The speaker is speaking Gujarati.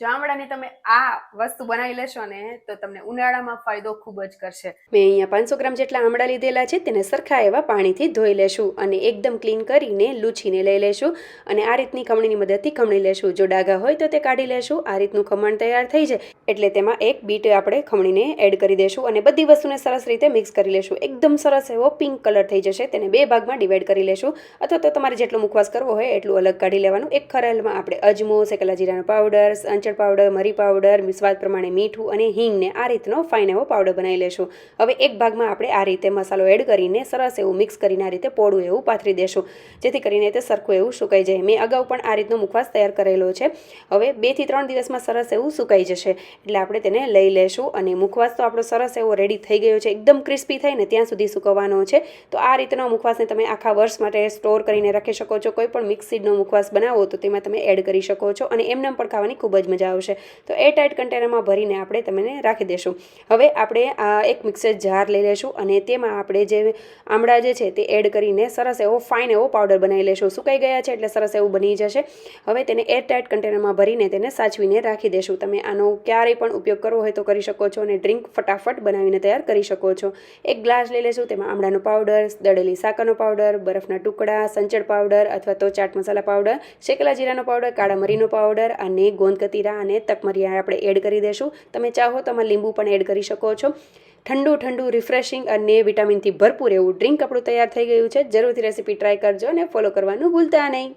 જો આમળાની તમે આ વસ્તુ બનાવી લેશો ને તો તમને ઉનાળામાં ફાયદો ખૂબ જ કરશે. મેં અહીંયા 500 ગ્રામ જેટલા આમળા લીધેલા છે, તેને સરખા એવા પાણીથી ધોઈ લેશું અને એકદમ ક્લીન કરીને લૂછીને લઈ લેશું અને આ રીતની ખમણીની મદદથી ખમણી લેશું. જો ડાઘા હોય તો તે કાઢી લેશું. આ રીતનું ખમણ તૈયાર થઈ જાય એટલે તેમાં એક બીટ આપણે ખમણીને એડ કરી દેશું અને બધી વસ્તુને સરસ રીતે મિક્સ કરી લેશું. એકદમ સરસ એવો પિંક કલર થઈ જશે. તેને 2 ભાગમાં ડિવાઈડ કરી લેશું અથવા તો તમારે જેટલો મુખવાસ કરવો હોય એટલું અલગ કાઢી લેવાનું. એક ખરેલમાં આપણે અજમો, શેકેલા જીરાનો પાવડર, સંચળ પાવડર, મરી પાવડર, સ્વાદ પ્રમાણે મીઠું અને હિંગને આ રીતનો ફાઇન એવો પાવડર બનાવી લેશું. હવે એક ભાગમાં આપણે આ રીતે મસાલો એડ કરીને સરસ એવું મિક્સ કરીને આ રીતે પોળું એવું પાથરી દેશું, જેથી કરીને તે સરખું એવું સુકાઈ જાય. મેં અગાઉ પણ આ રીતનો મુખવાસ તૈયાર કરેલો છે. હવે 2 થી 3 દિવસમાં સરસ એવું સુકાઈ જશે એટલે આપણે તેને લઈ લેશું અને મુખવાસ તો આપણો સરસ એવો રેડી થઈ ગયો છે. એકદમ ક્રિસ્પી થાય ને ત્યાં સુધી સુકવવાનો છે. તો આ રીતનો મુખવાસને તમે આખા વર્ષ માટે સ્ટોર કરીને રાખી શકો છો. કોઈ પણ મિક્સ સીડનો મુખવાસ બનાવો તો તેમાં તમે એડ કરી શકો છો અને એમનેમ પણ ખાવાની ખૂબ જ મજા આવશે. તો એ ટાઈટ કન્ટેનરમાં ભરીને આપણે તમને રાખી દેશું. હવે આપણે આ એક મિક્સર જાર લઈ લેશું અને તેમાં આપણે જે આમળા જે છે તે એડ કરીને સરસ એવો ફાઇન એવો પાવડર બનાવી લેશું. સુકાઈ ગયા છે એટલે સરસ એવું બની જશે. હવે તેને એર ટાઈટ કન્ટેનરમાં ભરીને તેને સાચવીને રાખી દેશું. તમે આનો ક્યારેય પણ ઉપયોગ કરવો હોય તો કરી શકો છો અને ડ્રિંક ફટાફટ બનાવીને તૈયાર કરી શકો છો. એક ગ્લાસ લઈ લેશું. તેમાં આમળાનો પાવડર, દળેલી સાકરનો પાવડર, બરફના ટુકડા, સંચળ પાવડર અથવા તો ચાટ મસાલા પાવડર, શેકેલા જીરાનો પાવડર, કાળા મરીનો પાવડર અને ગોંદ કતીરા અને તકમરિયા આપણે એડ કરી દેશું. તમે ચાહો તો આમાં લીંબુ પણ એડ કરી શકો છો. ઠંડુ રિફ્રેશિંગ અને વિટામિનથી ભરપૂર એવું ડ્રિંક આપણું તૈયાર થઈ ગયું છે. જરૂરથી રેસીપી ટ્રાય કરજો અને ફોલો કરવાનું ભૂલતા નહીં.